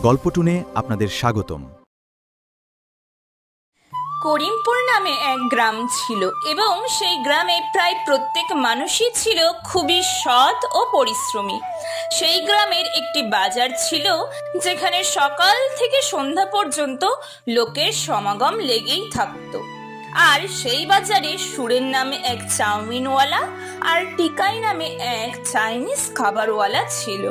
গল্পটুনে আপনাদের স্বাগতম। করিমপুর নামে এক গ্রাম ছিল এবং সেই গ্রামে প্রায় প্রত্যেক মানুষই ছিল খুবই সৎ ও পরিশ্রমী। সেই গ্রামের একটি বাজার ছিল যেখানে সকাল থেকে সন্ধ্যা পর্যন্ত লোকের সমাগম লেগেই থাকতো। আর সেই বাজারে সুরেন নামে এক চাউমিনওয়ালা আর টিকাই নামে এক চাইনিজ খাবারওয়ালা ছিল।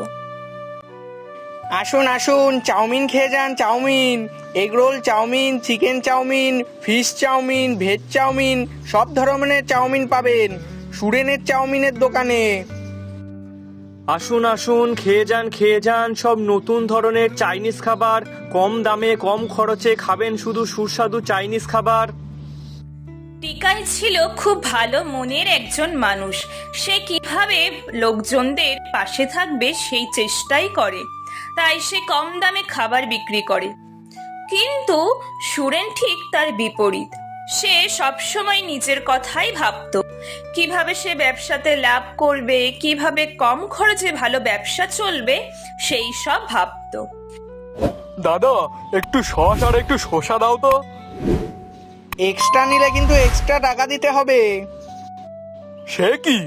আসুন আসুন, চাউমিন খেয়ে যান। Chowmein, egg roll chowmein, chicken chowmein, fish chowmein, veg chowmein, সব ধরনের চাউমিন পাবেন সুরেনের চাউমিনের দোকানে। আসুন আসুন, খেয়ে যান সব নতুন ধরনের চাইনিজ খাবার। কম দামে কম খরচে খাবেন শুধু সুস্বাদু চাইনিজ খাবার। টিকাই ছিল খুব ভালো মনের একজন মানুষ। সে কিভাবে লোকজনদের পাশে থাকবে সেই চেষ্টাই করে, তাই সে কম দামে খাবার বিক্রি করে। কিন্তু সুরেন ঠিক তার বিপরীত। সে সবসময় নিজের কথাই ভাবতো, কিভাবে সে ব্যবসাতে লাভ করবে, কিভাবে কম খরচে ভালো ব্যবসা চলবে, সেই সব ভাবতো। দাদা, একটু সস আর একটু শসা দাও তো। এক্সট্রা নিলে কিন্তু এক্সট্রা টাকা দিতে হবে। সে কি,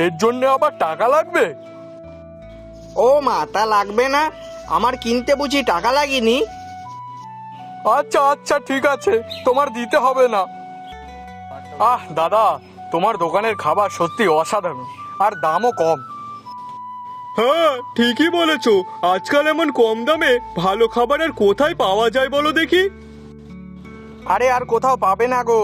এর জন্য আবার টাকা লাগবে? ও মা, তা লাগবে না? আমার কিনতে বুঝি টাকা লাগেনি? আচ্ছা আচ্ছা, ঠিক আছে, তোমার দিতে হবে না। দাদা, তোমার দোকানের খাবার সত্যি অসাধারণ, আর দামও কম। হ্যাঁ, ঠিকই বলেছো। আজকাল এমন কম দামে ভালো খাবার আর কোথায় পাওয়া যায় বলো দেখি? আরে আর কোথাও পাবে না গো।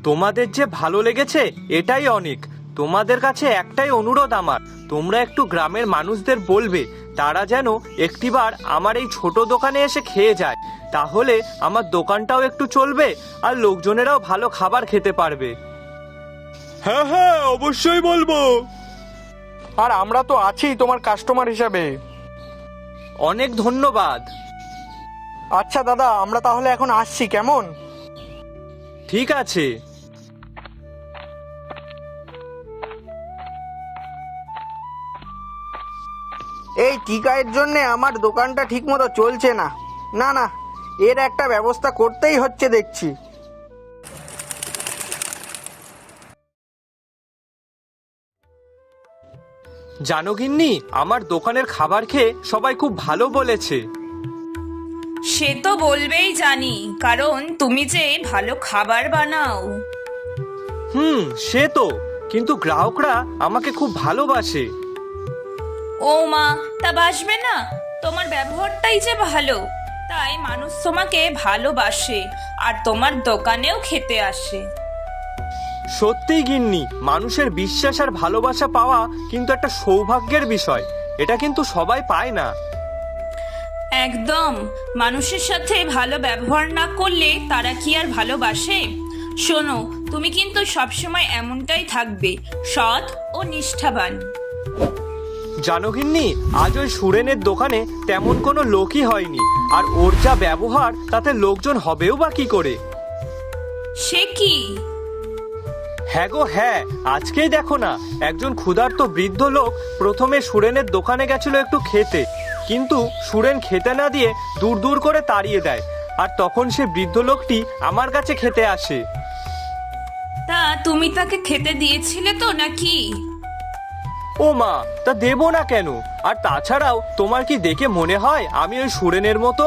তোমাদের যে ভালো লেগেছে এটাই অনেক। তোমাদের কাছে একটাই অনুরোধ আমার, তোমরা একটু গ্রামের মানুষদের বলবে তারা যেন একটিবার আমার এই ছোট দোকানে এসে খেয়ে যায়। তাহলে আমার দোকানটাও একটু চলবে আর লোকজনেরাও ভালো খাবার খেতে পারবে। হ্যাঁ হ্যাঁ, অবশ্যই বলবো। আর আমরা তো আছি তোমার কাস্টমার হিসাবে। অনেক ধন্যবাদ। আচ্ছা দাদা, আমরা তাহলে এখন আসছি, কেমন? ঠিক আছে। এই টিকায়ের জন্য আমার দোকানটা ঠিক মতো চলছে না। না না, এর একটা ব্যবস্থা করতেই হচ্ছে দেখছি। জানো গিন্নি, আমার দোকানের খাবার খেয়ে সবাই খুব ভালো বলেছে। সে তো বলবেই জানি, কারণ তুমি যে ভালো খাবার বানাও। সে তো, কিন্তু গ্রাহকরা আমাকে খুব ভালোবাসে। ও মা, তা বাসবে না? তোমার ব্যবহারটাই যে ভালো, তাই মানুষ তোমাকে ভালোবাসে আর তোমার দোকানেও খেতে আসে। সত্যিই গিন্নি, মানুষের বিশ্বাস আর ভালোবাসা পাওয়া কিন্তু একটা সৌভাগ্যের বিষয়। এটা কিন্তু সবাই পায় না। একদম, মানুষের সাথে ভালো ব্যবহার না করলে তারা কি আর ভালোবাসে? শোনো, তুমি কিন্তু সবসময় এমনটাই থাকবে, সৎ ও নিষ্ঠাবান। জানো গিন্নি, আজ ওই সুরেনের দোকানে তেমন কোনো লোকই হয়নি, আর ওর যা ব্যবহার তাতে লোকজন হবেও বা কি করে? সে কি? হ্যাঁ গো হ্যাঁ, আজকেই দেখো না, একজন ক্ষুধার্ত বৃদ্ধ লোক প্রথমে সুরেনের দোকানে গেছিল একটু খেতে, কিন্তু সুরেন খেতে না দিয়ে দূর দূর করে তাড়িয়ে দেয়। আর তখন সে বৃদ্ধ লোকটি আমার কাছে খেতে আসে। তা তুমি তাকে খেতে দিয়েছিলে তো নাকি? ও মা, তা দেবো না কেন? আর তাছাড়াও তোমার কি দেখে মনে হয় আমি ওই সুরেনের মতো?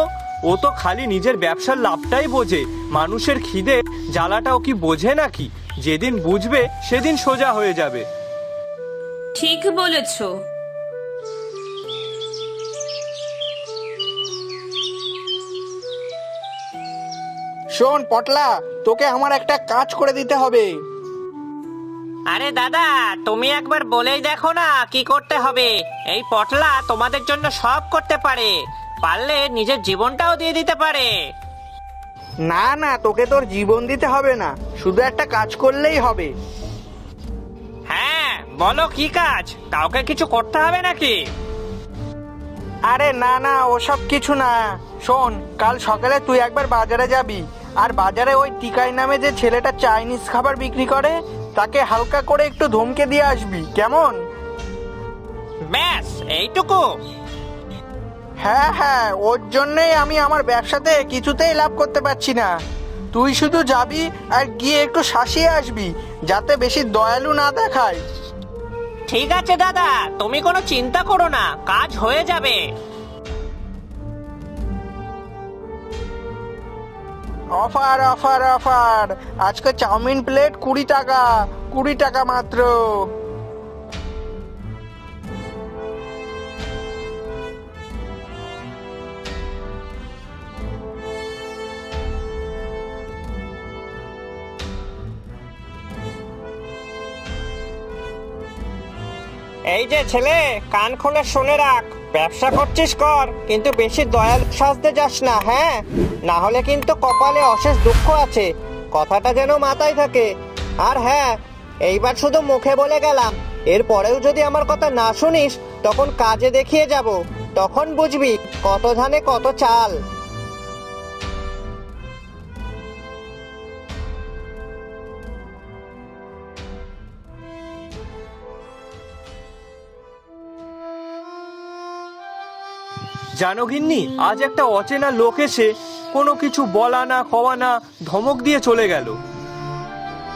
ও তো খালি নিজের ব্যবসার লাভটাই বোঝে, মানুষের খিদে জ্বালাটাও কি বোঝে নাকি? যেদিন বুঝবে সেদিন সোজা হয়ে যাবে। ঠিক বলেছো। শোন পটলা, তোকে আমার একটা কাজ করে দিতে হবে। আরে দাদা, তুমি একবার বলেই দেখো না কি করতে হবে। এই পটলা তোমাদের জন্য সব করতে পারে, পারলে নিজের জীবনটাও দিয়ে দিতে পারে। না না, তোকে তোর জীবন দিতে হবে না, শুধু একটা কাজ করলেই হবে। হ্যাঁ বলো, কি কাজ? কাউকে কিছু করতে হবে নাকি? আরে না না, ওসব কিছু না। শোন, কাল সকালে তুই একবার বাজারে যাবি, আর বাজারে ওই টিকাই নামে যে ছেলেটা চাইনিজ খাবার বিক্রি করে তাকে হালকা করে একটু ধমকে দিয়ে আসবি, কেমন? ব্যাস এইটুকু? হ্যাঁ হ্যাঁ, ওর জন্যই আমি আমার ব্যবসাতে কিছুতেই লাভ করতে পারছি না। তুই শুধু যাবি আর গিয়ে একটু শাসিয়ে আসবি, যাতে বেশি দয়ালু না দেখায়। ঠিক আছে দাদা, তুমি কোনো চিন্তা করো না, কাজ হয়ে যাবে। অফার অফার অফার, আজকে চাউমিন প্লেট 20 টাকা, 20 টাকা মাত্র। এই যে ছেলে, কান খুলে শুনে রাখ, ব্যবসা করছিস কর, কিন্তু বেশি দয়ালু সাজতে যাস না, হ্যাঁ? না হলে কিন্তু কপালে অশেষ দুঃখ আছে, কথাটা যেন মাথায় থাকে। আর হ্যাঁ, এইবার শুধু মুখে বলে গেলাম, এরপরেও যদি আমার কথা না শুনিস তখন কাজে দেখিয়ে যাব, তখন বুঝবি কত ধানে কত চাল। জানো গিন্নি, আজ একটা অচেনা লোক এসে কোনো কিছু বলা না কওয়া না ধমক দিয়ে চলে গেল।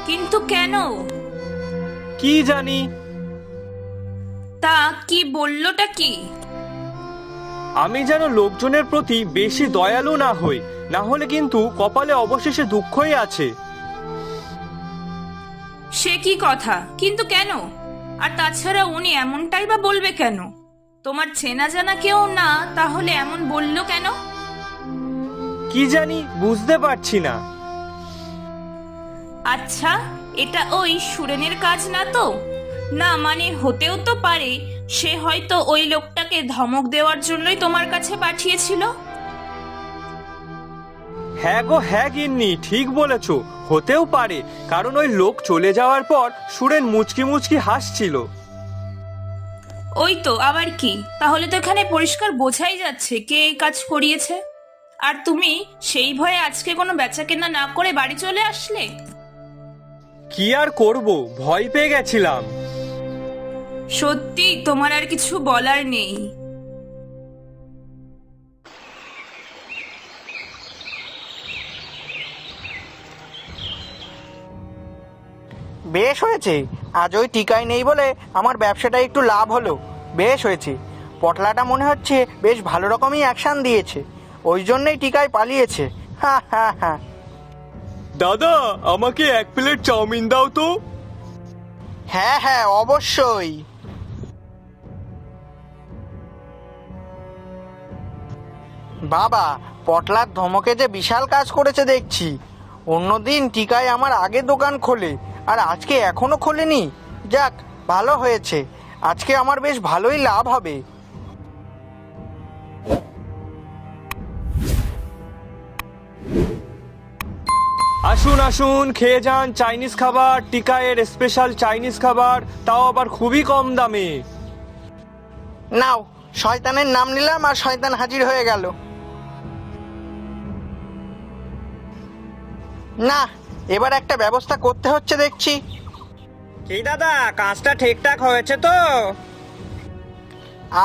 কিন্তু কেন? কি জানি। তা কি বললোটা কি? আমি যেন লোকজনের প্রতি বেশি দয়ালু না হই, না হলে কিন্তু কপালে অবশেষে দুঃখই আছে। সে কি কথা, কিন্তু কেন? আর তাছাড়া উনি এমনটাই বা বলবে কেন? তোমার চেনা জানা কেউ না, তাহলে এমন বললো কেন? কি জানি, বুঝতে পারছি না। আচ্ছা, এটা ওই সুরেনের কাজ না তো? না মানে হতেও তো পারে সে হয়তো ওই লোকটাকে ধমক দেওয়ার জন্যই তোমার কাছে পাঠিয়েছিল। হ্যাঁ গো হ্যাঁ গিন্নি, ঠিক বলেছো, হতেও পারে, কারণ ওই লোক চলে যাওয়ার পর সুরেন মুচকি মুচকি হাসছিল। ওই তো, আবার কি? তাহলে তো এখানে পরিষ্কার বোঝাই যাচ্ছে কে এই কাজ করিয়েছে। আর তুমি সেই ভয়ে আজকে কোনো বেচাকেনা না করে বাড়ি চলে আসলে। কি আর করব, ভয় পেয়ে গেছিলাম। সত্যি তোমার আর কিছু বলার নেই। বেশ হয়েছে, আজ ওই টিকাই নেই বলে আমার ব্যবসাটা একটু লাভ হলো। বেশ হয়েছে, পটলাটা মনে হচ্ছে বেশ ভালো রকমই অ্যাকশন দিয়েছে, ওই জন্যই টিকাই পালিয়েছে। হা হা হা। দাদা, আমাকে 1 প্লেট চাউমিন দাও তো। হ্যাঁ হ্যাঁ, অবশ্যই। বাবা, পটলার ধমকে যে বিশাল কাজ করেছে দেখছি। অন্যদিন টিকায় আমার আগে দোকান খোলে, আর আজকে এখনো খোলেনি। যাক, ভালো হয়েছে, আজকে আমার বেশ ভালোই লাভ হবে। আসুন আসুন, খেয়ে যান চাইনিজ খাবার, টিকায়ের স্পেশাল চাইনিজ খাবার, তাও আবার খুবই কম দামে। নাও, শয়তানের নাম নিলাম আর শয়তান হাজির হয়ে গেল। না, এবার একটা ব্যবস্থা করতে হচ্ছে দেখছি। কি দাদা, কাজটা ঠিকঠাক হয়েছে তো?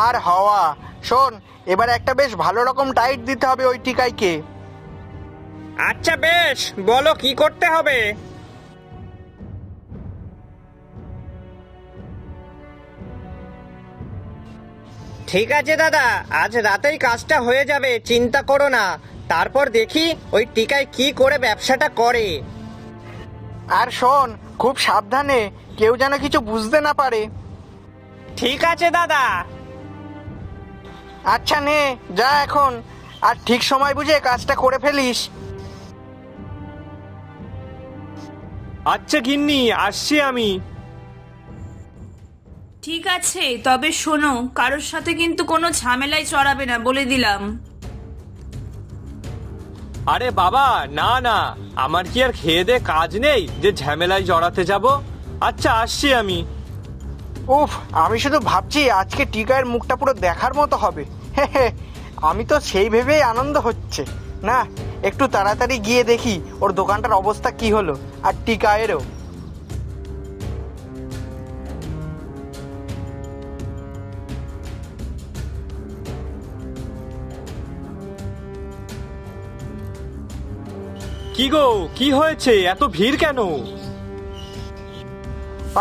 আর হওয়া, শোন, এবার একটা বেশ ভালো রকম টাইট দিতে হবে ওই টিকাইকে। আচ্ছা বেশ, বলো কি করতে হবে। ঠিক আছে দাদা, আজ রাতেই কাজটা হয়ে যাবে, চিন্তা করো না। তারপর দেখি ওই টিকায় কি করে ব্যবসাটা করে। আর শোন, খুব সাবধানে, কেউ যেন কিছু বুঝতে না পারে। ঠিক আছে দাদা। আচ্ছা নে, যা এখন, আর ঠিক সময় বুঝে কাজটা করে ফেলিস। আচ্ছা গিন্নি, আসছি আমি। ঠিক আছে, তবে শোনো, কারোর সাথে কিন্তু কোনো ঝামেলায় চড়াবে না, বলে দিলাম। আরে বাবা, না না, আমার কি আর খেয়ে দে কাজ নেই যে ঝামেলায় জড়াতে যাব? আচ্ছা, আসছি আমি। উফ, আমি শুধু ভাবছি আজকে টিকায়ের মুখটা পুরো দেখার মতো হবে। হে হে, আমি তো সেই ভেবেই আনন্দ হচ্ছে। না, একটু তাড়াতাড়ি গিয়ে দেখি ওর দোকানটার অবস্থা কি হলো, আর টিকায়েরও। কি গো, কি হয়েছে? এত ভিড় কেন?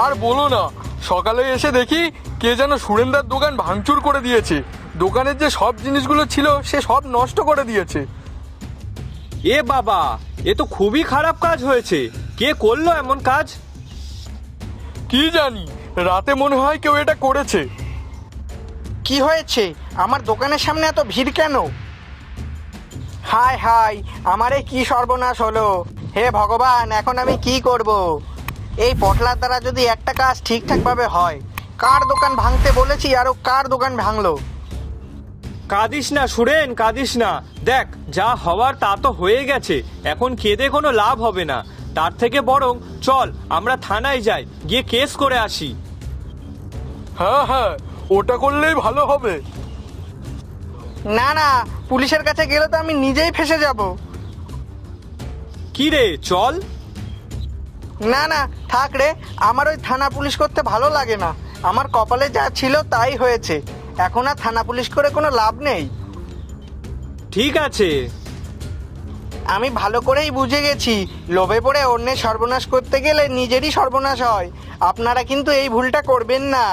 আর বলো না, সকালে এসে দেখি কে যেন সুরেন্দার দোকান ভাঙচুর করে দিয়েছে। দোকানের যে সব জিনিসগুলো ছিল সে সব নষ্ট করে দিয়েছে। এ বাবা, এ তো খুবই খারাপ কাজ হয়েছে। কে করলো এমন কাজ? কি জানি, রাতে মনে হয় কেউ এটা করেছে। কি হয়েছে? আমার দোকানের সামনে এত ভিড় কেন? হায় হায়, আমারে কি সর্বনাশ হলো! হে ভগবান, এখন আমি কি করব? এই পটলার দ্বারা যদি একটা কাজ ঠিকঠাকভাবে হয়, কার দোকান ভাঙতে বলেছি আরো কার দোকান ভাঙলো! কাঁদিস না সুরেন, কাঁদিস না। দেখ, যা হওয়ার তা তো হয়ে গেছে। এখন কেঁদে কোনো লাভ হবে না। তার থেকে বরং চল আমরা থানায় যাই, গিয়ে কেস করে আসি। হ্যাঁ হ্যাঁ, ওটা করলেই ভালো হবে। না না, পুলিশের কাছে গেলে তো আমি নিজেই ফেঁসে যাব। কি রে, চল। না না, থাক রে, আমার ওই থানা পুলিশ করতে ভালো লাগে না। আমার কপালে যা ছিল তাই হয়েছে, এখন আর থানা পুলিশ করে কোনো লাভ নেই। ঠিক আছে। আমি ভালো করেই বুঝে গেছি, লোভে পড়ে অন্যের সর্বনাশ করতে গেলে নিজেরই সর্বনাশ হয়। আপনারা কিন্তু এই ভুলটা করবেন না।